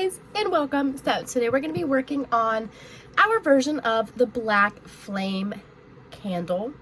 guys, and welcome. So today we're going to be working on our version of the black flame candle.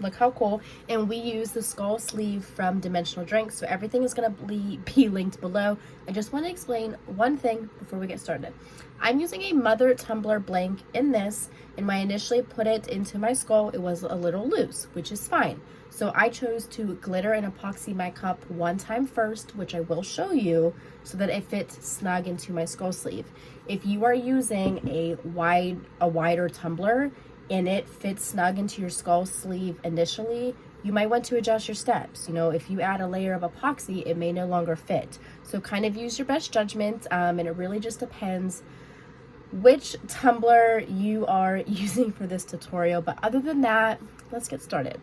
Look how cool. And we use the skull sleeve from Dimensional Drinks, so everything is going to be linked below. I just want to explain one thing before we get started. I'm using a Mother Tumbler blank in this, and when I initially put it into my skull, it was a little loose, which is fine. So I chose to glitter and epoxy my cup one time first, which I will show you, so that it fits snug into my skull sleeve. If you are using a wider tumbler and it fits snug into your skull sleeve initially, you might want to adjust your steps. You know, if you add a layer of epoxy, it may no longer fit. So kind of use your best judgment, and it really just depends which tumbler you are using for this tutorial. But other than that, let's get started.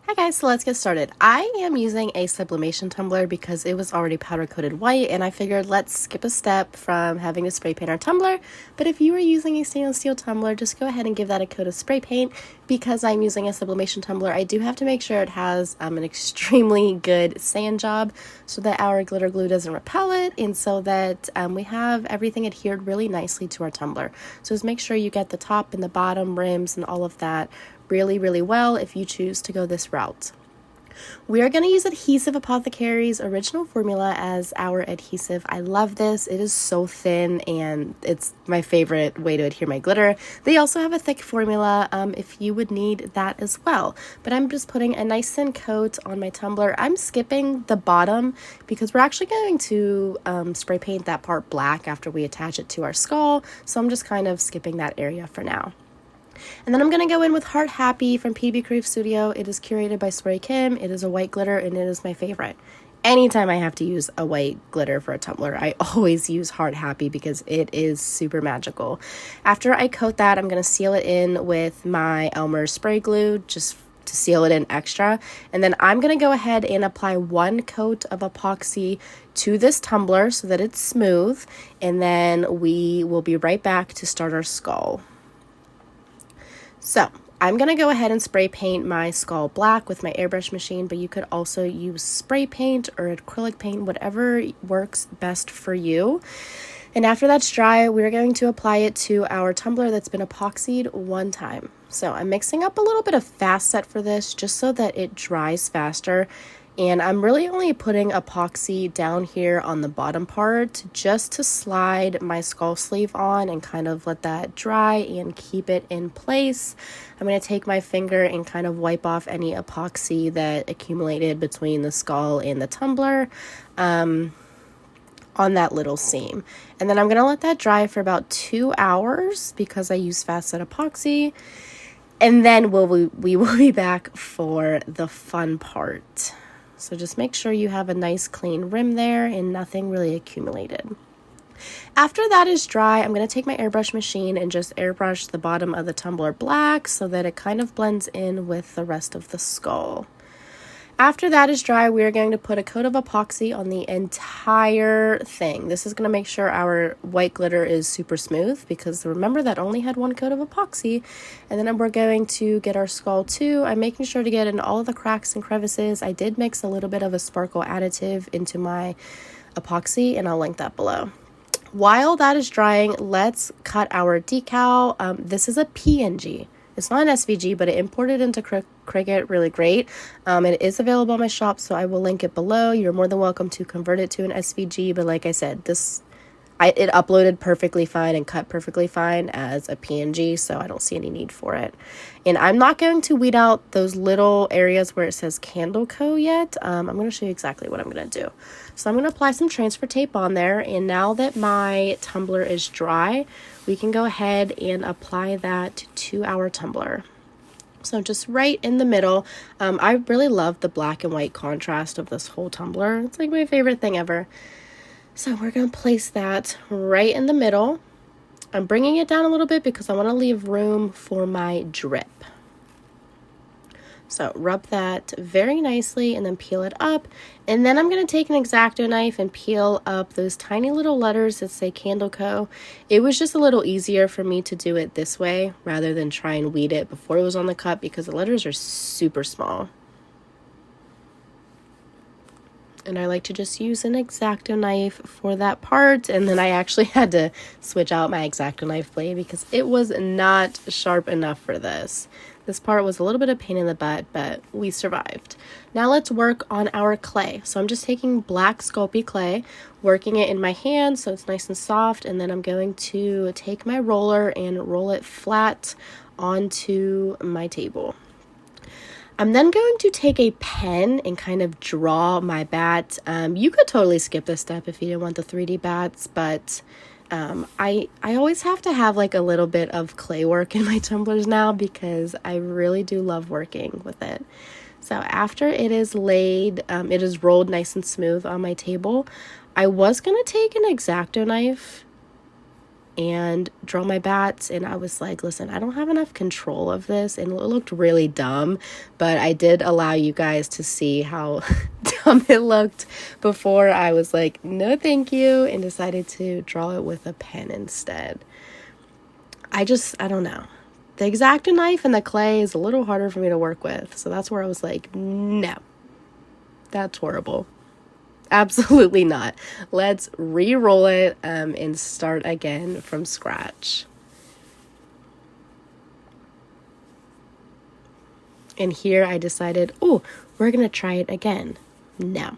Hi guys, so let's get started. I am using a sublimation tumbler because it was already powder coated white, and I figured let's skip a step from having to spray paint our tumbler. But if you are using a stainless steel tumbler, just go ahead and give that a coat of spray paint. Because I'm using a sublimation tumbler, I do have to make sure it has an extremely good sand job so that our glitter glue doesn't repel it, and so that we have everything adhered really nicely to our tumbler. So just make sure you get the top and the bottom rims and all of that really well if you choose to go this route. We are going to use Adhesive Apothecary's original formula as our adhesive. I love this. It is so thin and it's my favorite way to adhere my glitter. They also have a thick formula if you would need that as well. But I'm just putting a nice thin coat on my tumbler. I'm skipping the bottom because we're actually going to spray paint that part black after we attach it to our skull. So I'm just kind of skipping that area for now. And then I'm going to go in with Heart Happy from PDB Creative Studio. It is curated by Swery Kim. It is a white glitter and it is my favorite. Anytime I have to use a white glitter for a tumbler, I always use Heart Happy because it is super magical. After I coat that, I'm going to seal it in with my Elmer spray glue just to seal it in extra. And then I'm going to go ahead and apply one coat of epoxy to this tumbler so that it's smooth. And then we will be right back to start our skull. So I'm going to go ahead and spray paint my skull black with my airbrush machine, but you could also use spray paint or acrylic paint, whatever works best for you. And after that's dry, we're going to apply it to our tumbler that's been epoxied one time. So I'm mixing up a little bit of fast set for this just so that it dries faster. And I'm really only putting epoxy down here on the bottom part just to slide my skull sleeve on and kind of let that dry and keep it in place. I'm going to take my finger and kind of wipe off any epoxy that accumulated between the skull and the tumbler on that little seam. And then I'm going to let that dry for about 2 hours because I use fast set epoxy. And then we will be back for the fun part. So just make sure you have a nice clean rim there and nothing really accumulated. After that is dry, I'm going to take my airbrush machine and just airbrush the bottom of the tumbler black so that it kind of blends in with the rest of the skull. After that is dry, we are going to put a coat of epoxy on the entire thing. This is going to make sure our white glitter is super smooth because remember that only had one coat of epoxy. And then we're going to get our skull too. I'm making sure to get in all of the cracks and crevices. I did mix a little bit of a sparkle additive into my epoxy and I'll link that below. While that is drying, let's cut our decal. This is a PNG. It's not an SVG, but it imported into Cricut really great. It is available on my shop, so I will link it below. You're more than welcome to convert it to an SVG, but like I said, it uploaded perfectly fine and cut perfectly fine as a PNG, so I don't see any need for it. And I'm not going to weed out those little areas where it says Candle Co. yet. I'm going to show you exactly what I'm going to do. So I'm going to apply some transfer tape on there, and now that my tumbler is dry, we can go ahead and apply that to our tumbler. So just right in the middle. I really love the black and white contrast of this whole tumbler. It's like my favorite thing ever. So we're going to place that right in the middle. I'm bringing it down a little bit because I want to leave room for my drip. So rub that very nicely and then peel it up. And then I'm going to take an X-Acto knife and peel up those tiny little letters that say Candle Co. It was just a little easier for me to do it this way rather than try and weed it before it was on the cup because the letters are super small. And I like to just use an X-Acto knife for that part. And then I actually had to switch out my X-Acto knife blade because it was not sharp enough for this. This part was a little bit of pain in the butt, but we survived. Now let's work on our clay. So I'm just taking black Sculpey clay, working it in my hand so it's nice and soft, and then I'm going to take my roller and roll it flat onto my table. I'm then going to take a pen and kind of draw my bat. You could totally skip this step if you didn't want the 3D bats, but I always have to have like a little bit of clay work in my tumblers now because I really do love working with it. So after it is laid, it is rolled nice and smooth on my table, I was going to take an X-Acto knife and draw my bats, and I was like, listen, I don't have enough control of this, and it looked really dumb, but I did allow you guys to see how dumb it looked before I was like, no thank you, and decided to draw it with a pen instead. I don't know. The X-Acto knife and the clay is a little harder for me to work with, so that's where I was like, no, that's horrible. Absolutely not. Let's re-roll it and start again from scratch. And here I decided, oh, we're going to try it again. No.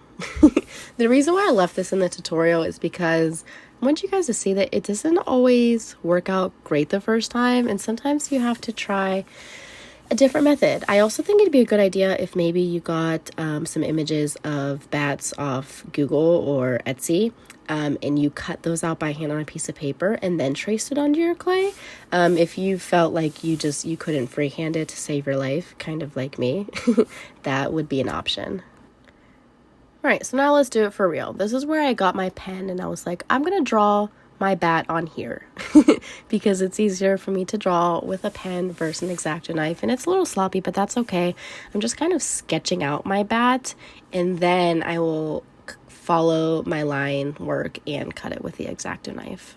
The reason why I left this in the tutorial is because I want you guys to see that it doesn't always work out great the first time, and sometimes you have to try a different method. I also think it'd be a good idea if maybe you got some images of bats off Google or Etsy, and you cut those out by hand on a piece of paper and then traced it onto your clay. If you felt like you couldn't freehand it to save your life, kind of like me, that would be an option. All right, so now let's do it for real. This is where I got my pen and I was like, I'm gonna draw my bat on here because it's easier for me to draw with a pen versus an X-Acto knife, and it's a little sloppy, but that's okay. I'm just kind of sketching out my bat, and then I will follow my line work and cut it with the X-Acto knife.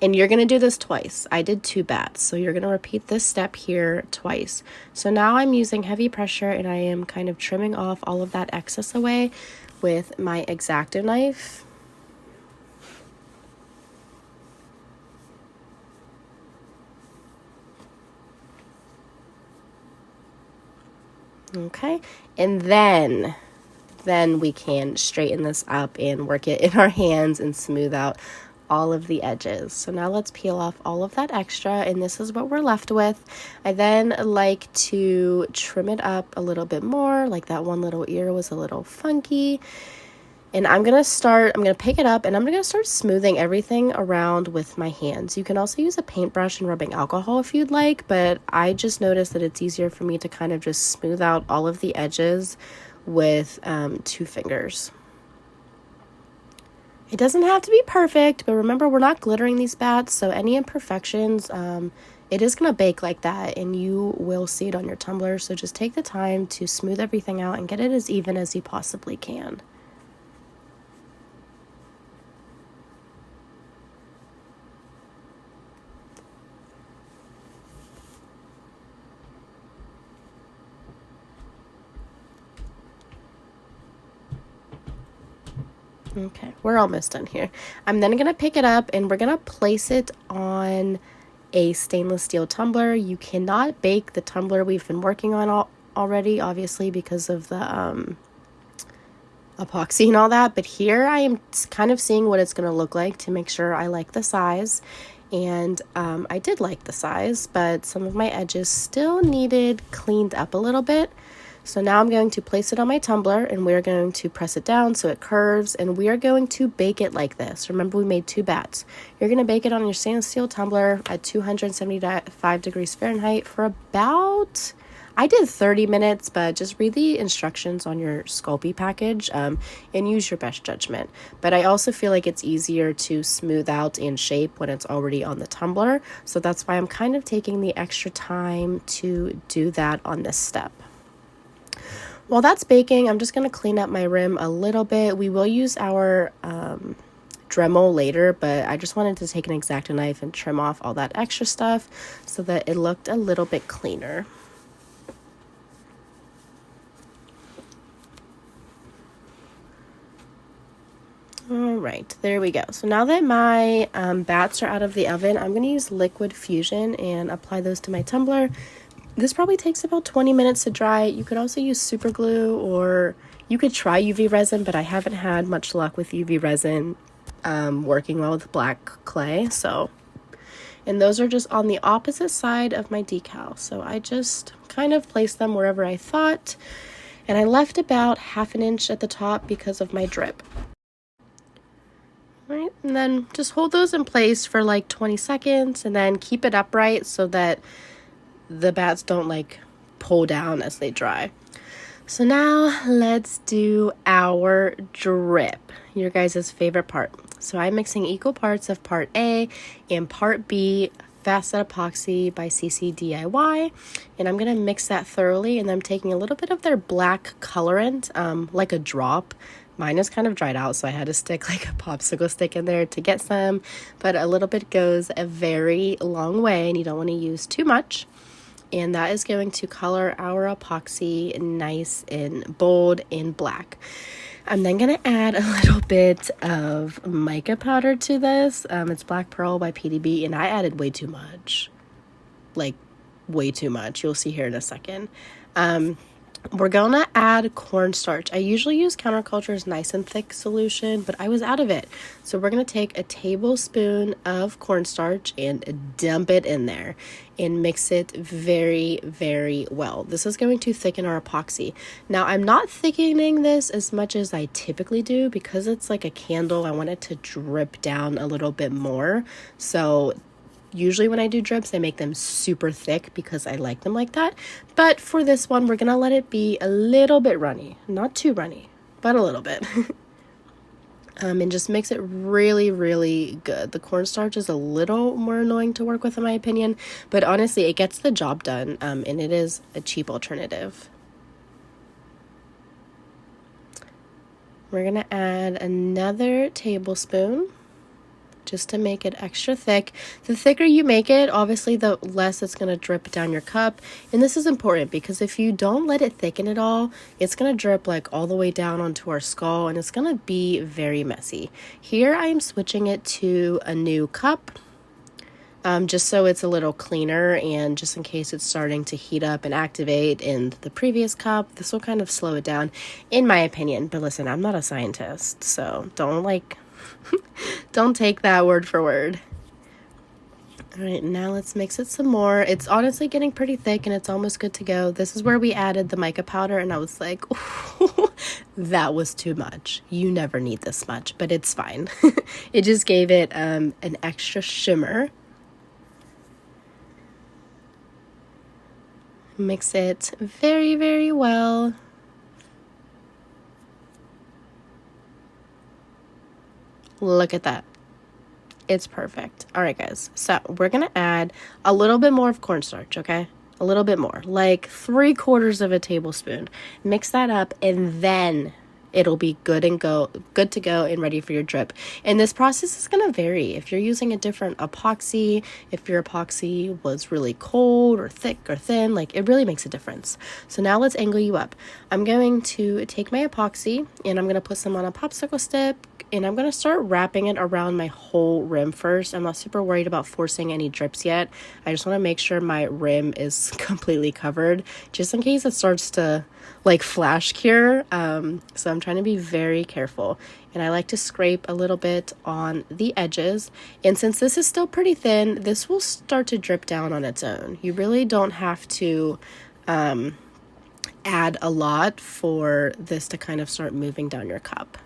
And you're going to do this twice. I did 2 bats, so you're going to repeat this step here twice. So now I'm using heavy pressure and I am kind of trimming off all of that excess away with my X-Acto knife. Okay, and then we can straighten this up and work it in our hands and smooth out all of the edges. So now let's peel off all of that extra, and this is what we're left with. I then like to trim it up a little bit more, like that one little ear was a little funky. And I'm going to pick it up and I'm going to start smoothing everything around with my hands. You can also use a paintbrush and rubbing alcohol if you'd like, but I just noticed that it's easier for me to kind of just smooth out all of the edges with 2 fingers. It doesn't have to be perfect, but remember, we're not glittering these bats, so any imperfections, it is going to bake like that, and you will see it on your tumbler. So just take the time to smooth everything out and get it as even as you possibly can. Okay, we're almost done here. I'm then going to pick it up and we're going to place it on a stainless steel tumbler. You cannot bake the tumbler we've been working on already, obviously, because of the epoxy and all that. But here I am kind of seeing what it's going to look like to make sure I like the size. And I did like the size, but some of my edges still needed cleaned up a little bit. So now I'm going to place it on my tumbler and we're going to press it down so it curves, and we are going to bake it like this. Remember, we made 2 bats. You're going to bake it on your stainless steel tumbler at 275 degrees Fahrenheit for about, I did 30 minutes, but just read the instructions on your Sculpey package and use your best judgment. But I also feel like it's easier to smooth out and shape when it's already on the tumbler. So that's why I'm kind of taking the extra time to do that on this step. While that's baking, I'm just going to clean up my rim a little bit. We will use our Dremel later, but I just wanted to take an X-Acto knife and trim off all that extra stuff so that it looked a little bit cleaner. All right, there we go. So now that my bats are out of the oven, I'm going to use liquid fusion and apply those to my tumbler. This probably takes about 20 minutes to dry. You could also use super glue, or you could try UV resin, but I haven't had much luck with UV resin working well with black clay. And those are just on the opposite side of my decal. So I just kind of placed them wherever I thought, and I left about 1/2 inch at the top because of my drip. Right, and then just hold those in place for like 20 seconds and then keep it upright so that the bats don't like pull down as they dry. So now let's do our drip, your guys' favorite part. So I'm mixing equal parts of part A and part B Facet Epoxy by CC DIY, and I'm going to mix that thoroughly, and I'm taking a little bit of their black colorant, like a drop. Mine is kind of dried out, so I had to stick like a popsicle stick in there to get some, but a little bit goes a very long way, and you don't want to use too much. And that is going to color our epoxy nice and bold and black. I'm then going to add a little bit of mica powder to this. It's Black Pearl by PDB, and I added way too much. Like, way too much. You'll see here in a second. We're going to add cornstarch. I usually use Counterculture's Nice and Thick solution, but I was out of it. So we're going to take a tablespoon of cornstarch and dump it in there and mix it very, very well. This is going to thicken our epoxy. Now, I'm not thickening this as much as I typically do because it's like a candle. I want it to drip down a little bit more. So usually when I do drips, I make them super thick because I like them like that. But for this one, we're going to let it be a little bit runny. Not too runny, but a little bit. And just mix it really, really good. The cornstarch is a little more annoying to work with in my opinion, but honestly, it gets the job done, and it is a cheap alternative. We're going to add another tablespoon just to make it extra thick. The thicker you make it, obviously, the less it's going to drip down your cup. And this is important because if you don't let it thicken at all, it's going to drip like all the way down onto our skull, and it's going to be very messy. Here I am switching it to a new cup, just so it's a little cleaner, and just in case it's starting to heat up and activate in the previous cup, this will kind of slow it down, in my opinion. But listen, I'm not a scientist, so don't take that word for word. All right, now let's mix it some more. It's honestly getting pretty thick and it's almost good to go. This is where we added the mica powder, and I was like, that was too much. You never need this much, but it's fine. It just gave it an extra shimmer. Mix it very, very well. Look at that. It's perfect. All right, guys. So we're going to add a little bit more of cornstarch, okay? A little bit more, like 3/4 of a tablespoon. Mix that up, and then it'll be good to go and ready for your drip. And this process is going to vary. If you're using a different epoxy, if your epoxy was really cold or thick or thin, like it really makes a difference. So now let's angle you up. I'm going to take my epoxy and I'm going to put some on a popsicle stick, and I'm going to start wrapping it around my whole rim first. I'm not super worried about forcing any drips yet. I just want to make sure my rim is completely covered just in case it starts to like flash cure. So I'm trying to be very careful, and I like to scrape a little bit on the edges. And since this is still pretty thin, this will start to drip down on its own. You really don't have to add a lot for this to kind of start moving down your cup.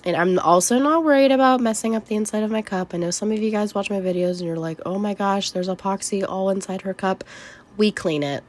And I'm also not worried about messing up the inside of my cup. I know some of you guys watch my videos and you're like, oh my gosh, there's epoxy all inside her cup. We clean it.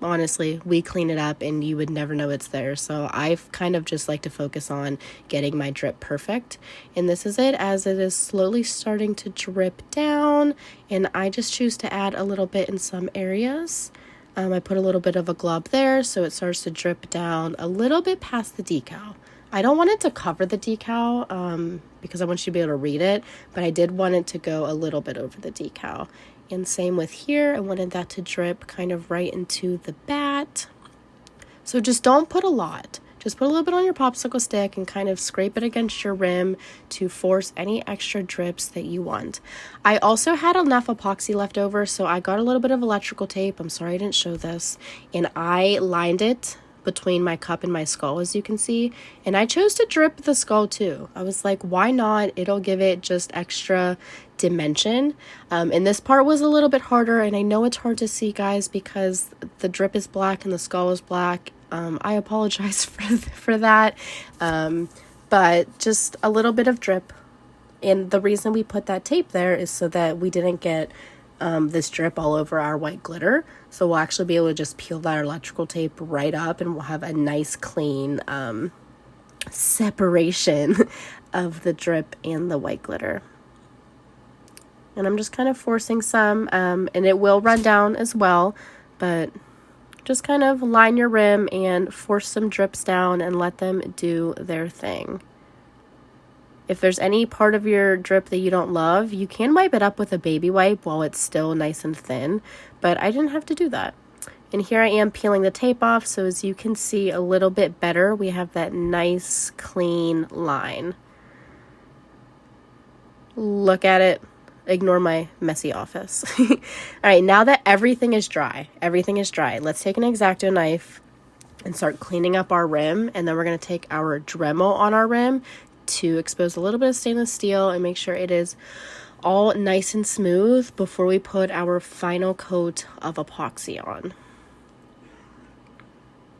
Honestly, we clean it up and you would never know it's there. So I've kind of just like to focus on getting my drip perfect. And this is it as it is slowly starting to drip down. And I just choose to add a little bit in some areas. I put a little bit of a glob there so it starts to drip down a little bit past the decal. I don't want it to cover the decal because I want you to be able to read it, but I did want it to go a little bit over the decal. And same with here, I wanted that to drip kind of right into the bat. So just don't put a lot. just put a little bit on your popsicle stick and kind of scrape it against your rim to force any extra drips that you want. I also had enough epoxy left over, so I got a little bit of electrical tape. I'm sorry I didn't show this. And I lined it between my cup and my skull, as you can see. And I chose to drip the skull too. I was like, why not? It'll give it just extra dimension. And this part was a little bit harder, and I know it's hard to see, guys, because the drip is black and the skull is black. I apologize for that. But just a little bit of drip. And the reason we put that tape there is so that we didn't get this drip all over our white glitter. So we'll actually be able to just peel that electrical tape right up, and we'll have a nice clean separation of the drip and the white glitter. And I'm just kind of forcing some, and it will run down as well, but just kind of line your rim and force some drips down and let them do their thing. If there's any part of your drip that you don't love, you can wipe it up with a baby wipe while it's still nice and thin, but I didn't have to do that. And here I am peeling the tape off, so as you can see a little bit better, we have that nice clean line. Look at it. Ignore my messy office. All right, now that everything is dry, let's take an X-Acto knife and start cleaning up our rim, and then we're going to take our Dremel on our rim to expose a little bit of stainless steel and make sure it is all nice and smooth before we put our final coat of epoxy on.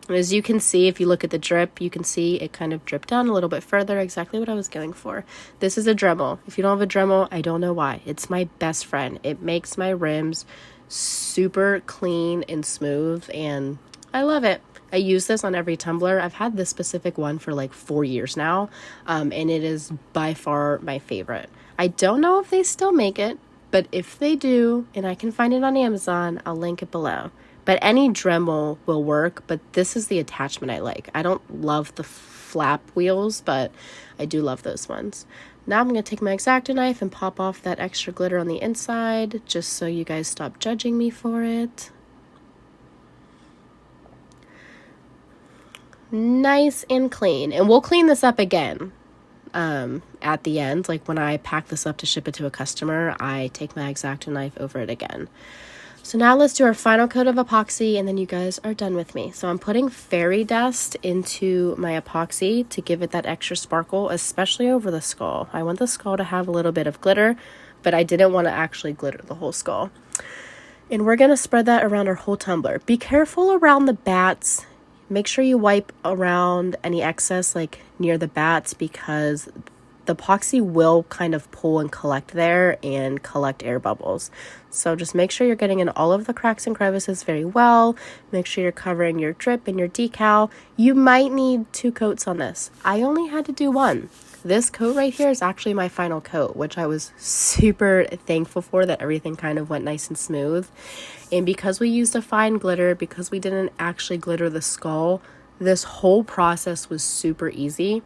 And as you can see, if you look at the drip, you can see it kind of dripped down a little bit further, exactly what I was going for. This is a Dremel. If you don't have a Dremel, I don't know why. It's my best friend. It makes my rims super clean and smooth, and I love it. I use this on every tumbler. I've had this specific one for like 4 years now, and it is by far my favorite. I don't know if they still make it, but if they do, and I can find it on Amazon, I'll link it below. But any Dremel will work, but this is the attachment I like. I don't love the flap wheels, but I do love those ones. Now I'm going to take my X-Acto knife and pop off that extra glitter on the inside, just so you guys stop judging me for it. Nice and clean. And we'll clean this up again at the end. Like when I pack this up to ship it to a customer, I take my X-Acto knife over it again. So now let's do our final coat of epoxy, and then you guys are done with me. So I'm putting fairy dust into my epoxy to give it that extra sparkle, especially over the skull. I want the skull to have a little bit of glitter, but I didn't want to actually glitter the whole skull. And we're going to spread that around our whole tumbler. Be careful around the bats. Make sure you wipe around any excess, like near the bats, because the epoxy will kind of pull and collect there and collect air bubbles. So just make sure you're getting in all of the cracks and crevices very well. Make sure you're covering your drip and your decal. You might need 2 coats on this. I only had to do 1. This coat right here is actually my final coat, which I was super thankful for, that everything kind of went nice and smooth. And because we used a fine glitter, because we didn't actually glitter the skull, this whole process was super easy.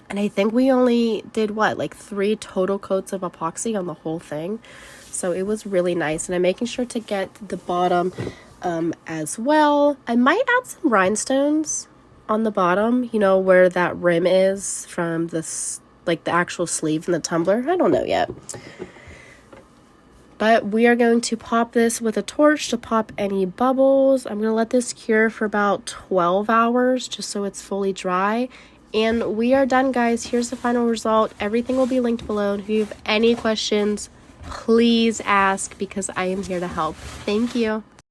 And I think we only did, like 3 total coats of epoxy on the whole thing. So it was really nice. And I'm making sure to get the bottom as well. I might add some rhinestones on the bottom, you know, where that rim is from this, like the actual sleeve in the tumbler. I don't know yet. But we are going to pop this with a torch to pop any bubbles. I'm going to let this cure for about 12 hours just so it's fully dry. And we are done, guys. Here's the final result. Everything will be linked below. And if you have any questions, please ask, because I am here to help. Thank you.